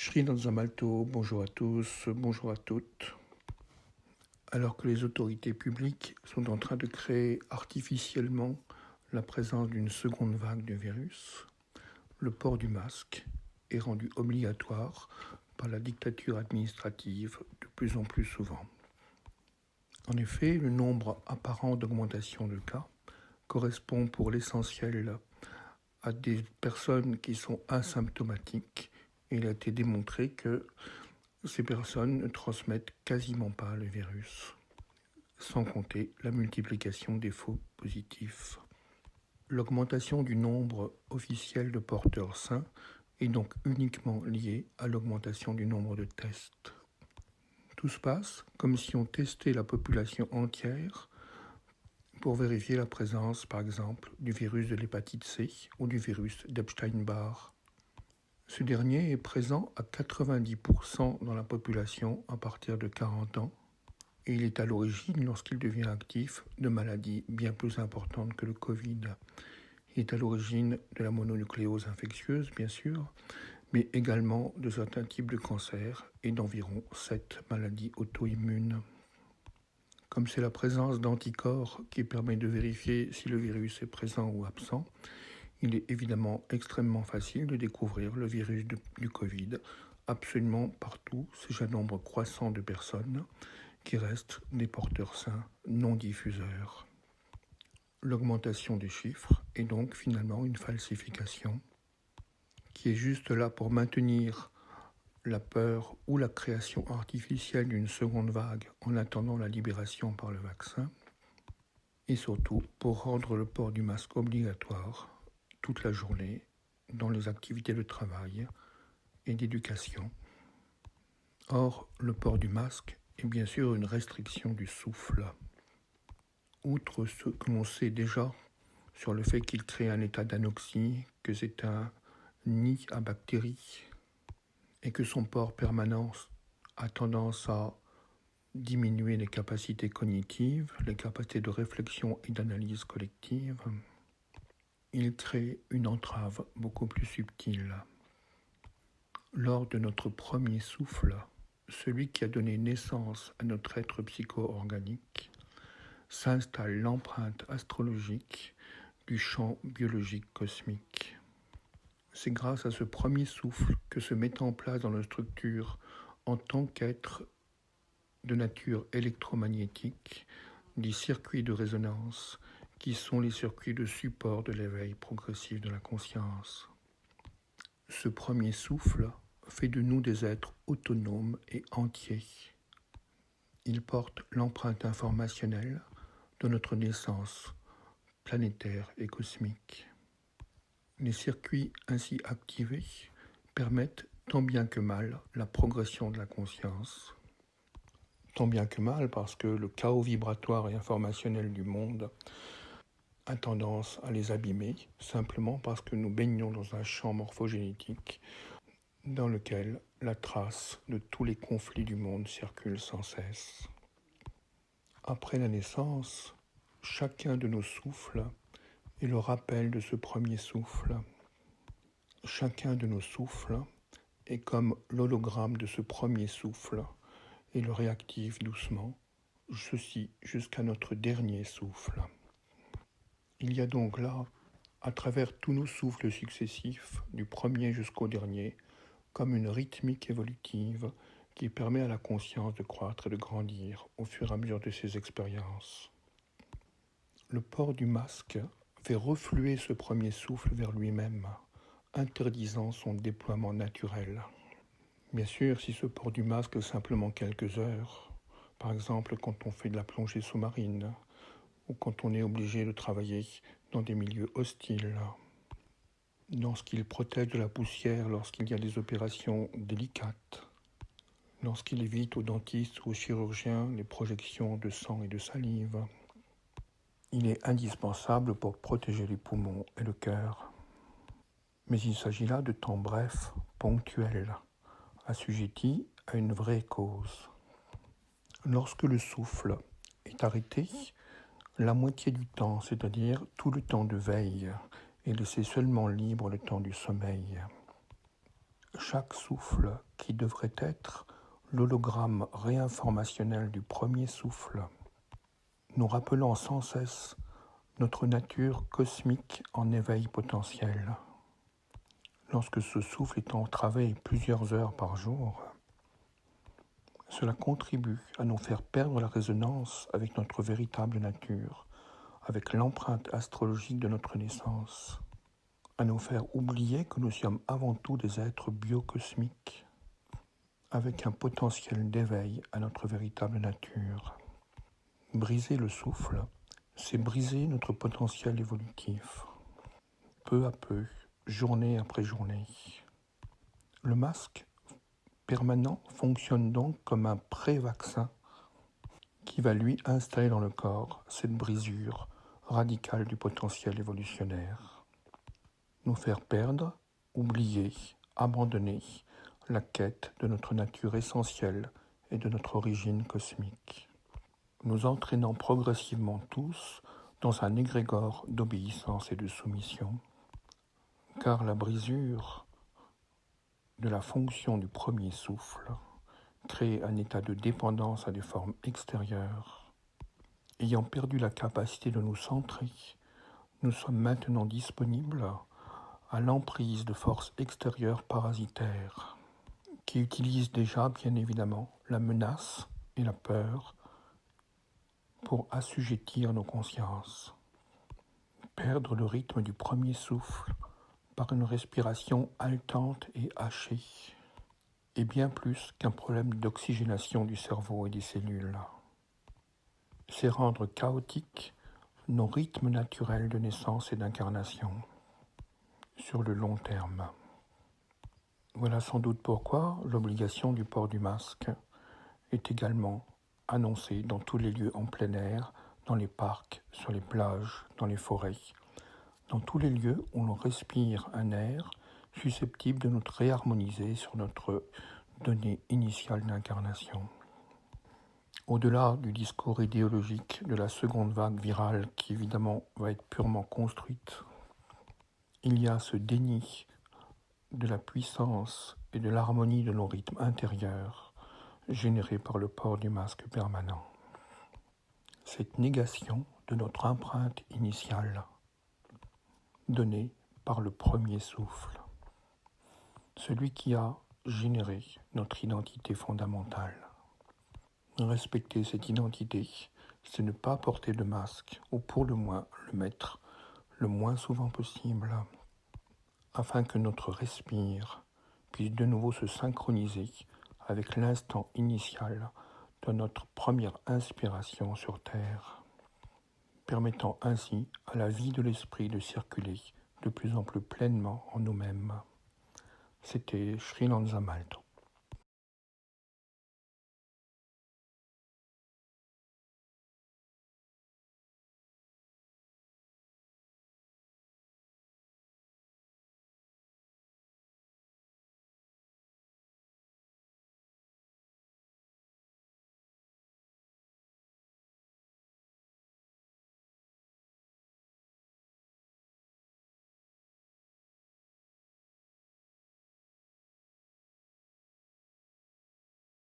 Shri Nzamalto, bonjour à tous, bonjour à toutes. Alors que les autorités publiques sont en train de créer artificiellement la présence d'une seconde vague de virus, le port du masque est rendu obligatoire par la dictature administrative de plus en plus souvent. En effet, le nombre apparent d'augmentation de cas correspond pour l'essentiel à des personnes qui sont asymptomatiques. Et il a été démontré que ces personnes ne transmettent quasiment pas le virus, sans compter la multiplication des faux positifs. L'augmentation du nombre officiel de porteurs sains est donc uniquement liée à l'augmentation du nombre de tests. Tout se passe comme si on testait la population entière pour vérifier la présence, par exemple, du virus de l'hépatite C ou du virus d'Epstein-Barr. Ce dernier est présent à 90% dans la population à partir de 40 ans et il est à l'origine, lorsqu'il devient actif, de maladies bien plus importantes que le Covid. Il est à l'origine de la mononucléose infectieuse, bien sûr, mais également de certains types de cancers et d'environ 7 maladies auto-immunes. Comme c'est la présence d'anticorps qui permet de vérifier si le virus est présent ou absent, il est évidemment extrêmement facile de découvrir le virus du Covid absolument partout, c'est un nombre croissant de personnes qui restent des porteurs sains non diffuseurs. L'augmentation des chiffres est donc finalement une falsification qui est juste là pour maintenir la peur ou la création artificielle d'une seconde vague en attendant la libération par le vaccin, et surtout pour rendre le port du masque obligatoire toute la journée dans les activités de travail et d'éducation. Or, le port du masque est bien sûr une restriction du souffle. Outre ce que l'on sait déjà sur le fait qu'il crée un état d'anoxie, que c'est un nid à bactéries, et que son port permanent a tendance à diminuer les capacités cognitives, les capacités de réflexion et d'analyse collective, il crée une entrave beaucoup plus subtile. Lors de notre premier souffle, celui qui a donné naissance à notre être psycho-organique, s'installe l'empreinte astrologique du champ biologique cosmique. C'est grâce à ce premier souffle que se met en place dans nos structures en tant qu'être de nature électromagnétique des circuits de résonance qui sont les circuits de support de l'éveil progressif de la conscience. Ce premier souffle fait de nous des êtres autonomes et entiers. Il porte l'empreinte informationnelle de notre naissance planétaire et cosmique. Les circuits ainsi activés permettent tant bien que mal la progression de la conscience. Tant bien que mal parce que le chaos vibratoire et informationnel du monde a tendance à les abîmer, simplement parce que nous baignons dans un champ morphogénétique dans lequel la trace de tous les conflits du monde circule sans cesse. Après la naissance, chacun de nos souffles est le rappel de ce premier souffle. Chacun de nos souffles est comme l'hologramme de ce premier souffle et le réactive doucement, ceci jusqu'à notre dernier souffle. Il y a donc là, à travers tous nos souffles successifs, du premier jusqu'au dernier, comme une rythmique évolutive qui permet à la conscience de croître et de grandir au fur et à mesure de ses expériences. Le port du masque fait refluer ce premier souffle vers lui-même, interdisant son déploiement naturel. Bien sûr, si ce port du masque est simplement quelques heures, par exemple quand on fait de la plongée sous-marine, ou quand on est obligé de travailler dans des milieux hostiles, lorsqu'il protège de la poussière lorsqu'il y a des opérations délicates, lorsqu'il évite aux dentistes ou aux chirurgiens les projections de sang et de salive. Il est indispensable pour protéger les poumons et le cœur. Mais il s'agit là de temps brefs, ponctuels, assujettis à une vraie cause. Lorsque le souffle est arrêté, la moitié du temps, c'est-à-dire tout le temps de veille, est laissé seulement libre le temps du sommeil. chaque souffle qui devrait être l'hologramme réinformationnel du premier souffle, nous rappelant sans cesse notre nature cosmique en éveil potentiel. Lorsque ce souffle est entravé plusieurs heures par jour, cela contribue à nous faire perdre la résonance avec notre véritable nature, avec l'empreinte astrologique de notre naissance, à nous faire oublier que nous sommes avant tout des êtres biocosmiques, avec un potentiel d'éveil à notre véritable nature. Briser le souffle, c'est briser notre potentiel évolutif, peu à peu, journée après journée. Le masque permanent fonctionne donc comme un pré-vaccin qui va lui installer dans le corps cette brisure radicale du potentiel évolutionnaire. Nous faire perdre, oublier, abandonner la quête de notre nature essentielle et de notre origine cosmique, nous entraînant progressivement tous dans un égrégore d'obéissance et de soumission, car la brisure de la fonction du premier souffle crée un état de dépendance à des formes extérieures. Ayant perdu la capacité de nous centrer, nous sommes maintenant disponibles à l'emprise de forces extérieures parasitaires qui utilisent déjà bien évidemment la menace et la peur pour assujettir nos consciences. Perdre le rythme du premier souffle par une respiration haletante et hachée est bien plus qu'un problème d'oxygénation du cerveau et des cellules. C'est rendre chaotiques nos rythmes naturels de naissance et d'incarnation sur le long terme. Voilà sans doute pourquoi l'obligation du port du masque est également annoncée dans tous les lieux en plein air, dans les parcs, sur les plages, dans les forêts, dans tous les lieux où l'on respire un air susceptible de nous réharmoniser sur notre donnée initiale d'incarnation. Au-delà du discours idéologique de la seconde vague virale qui évidemment va être purement construite, il y a ce déni de la puissance et de l'harmonie de nos rythmes intérieurs générés par le port du masque permanent. Cette négation de notre empreinte initiale donnée par le premier souffle, celui qui a généré notre identité fondamentale. Respecter cette identité, c'est ne pas porter de masque, ou pour le moins le mettre le moins souvent possible, afin que notre respire puisse de nouveau se synchroniser avec l'instant initial de notre première inspiration sur Terre, permettant ainsi à la vie de l'esprit de circuler de plus en plus pleinement en nous-mêmes. C'était Sri Lanza Malto.